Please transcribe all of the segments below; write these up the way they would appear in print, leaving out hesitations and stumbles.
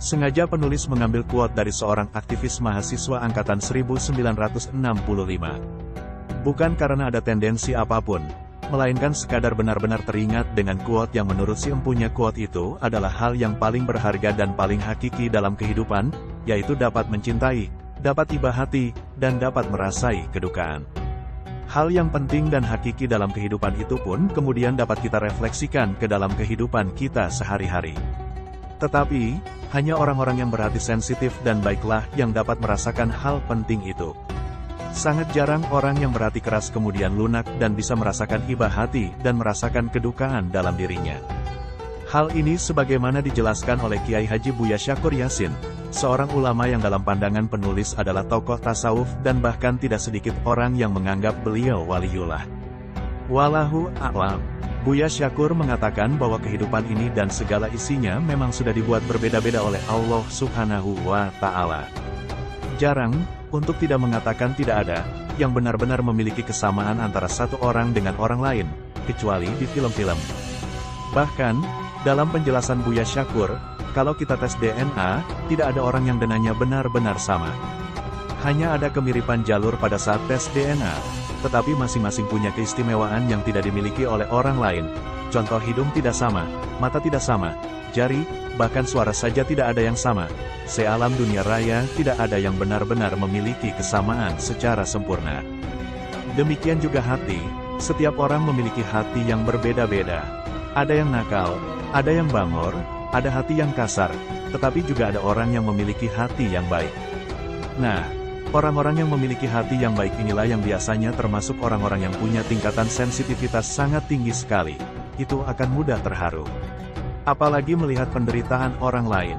Sengaja penulis mengambil quote dari seorang aktivis mahasiswa angkatan 1965. Bukan karena ada tendensi apapun, melainkan sekadar benar-benar teringat dengan quote yang menurut si empunya quote itu adalah hal yang paling berharga dan paling hakiki dalam kehidupan, yaitu dapat mencintai, dapat iba hati, dan dapat merasai kedukaan. Hal yang penting dan hakiki dalam kehidupan itu pun kemudian dapat kita refleksikan ke dalam kehidupan kita sehari-hari. Tetapi, hanya orang-orang yang berhati sensitif dan baiklah yang dapat merasakan hal penting itu. Sangat jarang orang yang berhati keras kemudian lunak dan bisa merasakan iba hati dan merasakan kedukaan dalam dirinya. Hal ini sebagaimana dijelaskan oleh Kiai Haji Buya Syakur Yasin, seorang ulama yang dalam pandangan penulis adalah tokoh tasawuf dan bahkan tidak sedikit orang yang menganggap beliau waliullah. Wallahu a'lam. Buya Syakur mengatakan bahwa kehidupan ini dan segala isinya memang sudah dibuat berbeda-beda oleh Allah Subhanahu wa Ta'ala. Jarang, untuk tidak mengatakan tidak ada, yang benar-benar memiliki kesamaan antara satu orang dengan orang lain, kecuali di film-film. Bahkan, dalam penjelasan Buya Syakur, kalau kita tes DNA, tidak ada orang yang DNA-nya benar-benar sama. Hanya ada kemiripan jalur pada saat tes DNA. Tetapi masing-masing punya keistimewaan yang tidak dimiliki oleh orang lain. Contoh, hidung tidak sama, mata tidak sama, jari, bahkan suara saja tidak ada yang sama. Sealam dunia raya tidak ada yang benar-benar memiliki kesamaan secara sempurna. Demikian juga hati, setiap orang memiliki hati yang berbeda-beda. Ada yang nakal, ada yang bangor, ada hati yang kasar, tetapi juga ada orang yang memiliki hati yang baik. Nah, orang-orang yang memiliki hati yang baik inilah yang biasanya termasuk orang-orang yang punya tingkatan sensitivitas sangat tinggi sekali. Itu akan mudah terharu. Apalagi melihat penderitaan orang lain.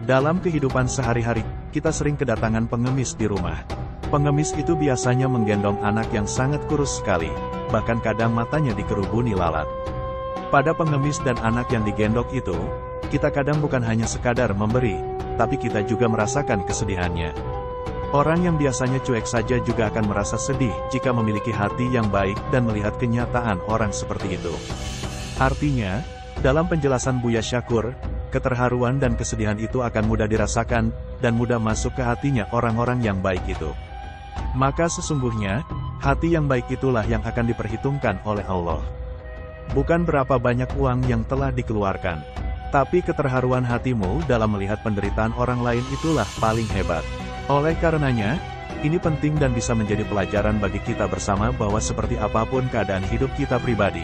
Dalam kehidupan sehari-hari, kita sering kedatangan pengemis di rumah. Pengemis itu biasanya menggendong anak yang sangat kurus sekali, bahkan kadang matanya dikerubuni lalat. Pada pengemis dan anak yang digendong itu, kita kadang bukan hanya sekadar memberi, tapi kita juga merasakan kesedihannya. Orang yang biasanya cuek saja juga akan merasa sedih jika memiliki hati yang baik dan melihat kenyataan orang seperti itu. Artinya, dalam penjelasan Buya Syakur, keterharuan dan kesedihan itu akan mudah dirasakan, dan mudah masuk ke hatinya orang-orang yang baik itu. Maka sesungguhnya, hati yang baik itulah yang akan diperhitungkan oleh Allah. Bukan berapa banyak uang yang telah dikeluarkan, tapi keterharuan hatimu dalam melihat penderitaan orang lain itulah paling hebat. Oleh karenanya, ini penting dan bisa menjadi pelajaran bagi kita bersama bahwa seperti apapun keadaan hidup kita pribadi,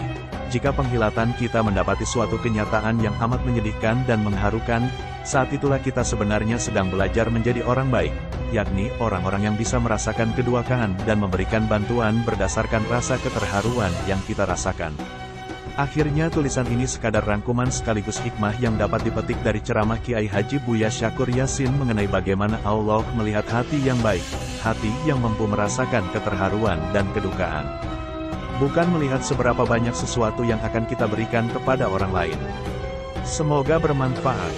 jika penghilatan kita mendapati suatu kenyataan yang amat menyedihkan dan mengharukan, saat itulah kita sebenarnya sedang belajar menjadi orang baik, yakni orang-orang yang bisa merasakan kedukaan dan memberikan bantuan berdasarkan rasa keterharuan yang kita rasakan. Akhirnya tulisan ini sekadar rangkuman sekaligus hikmah yang dapat dipetik dari ceramah Kiai Haji Buya Syakur Yasin mengenai bagaimana Allah melihat hati yang baik, hati yang mampu merasakan keterharuan dan kedukaan. Bukan melihat seberapa banyak sesuatu yang akan kita berikan kepada orang lain. Semoga bermanfaat.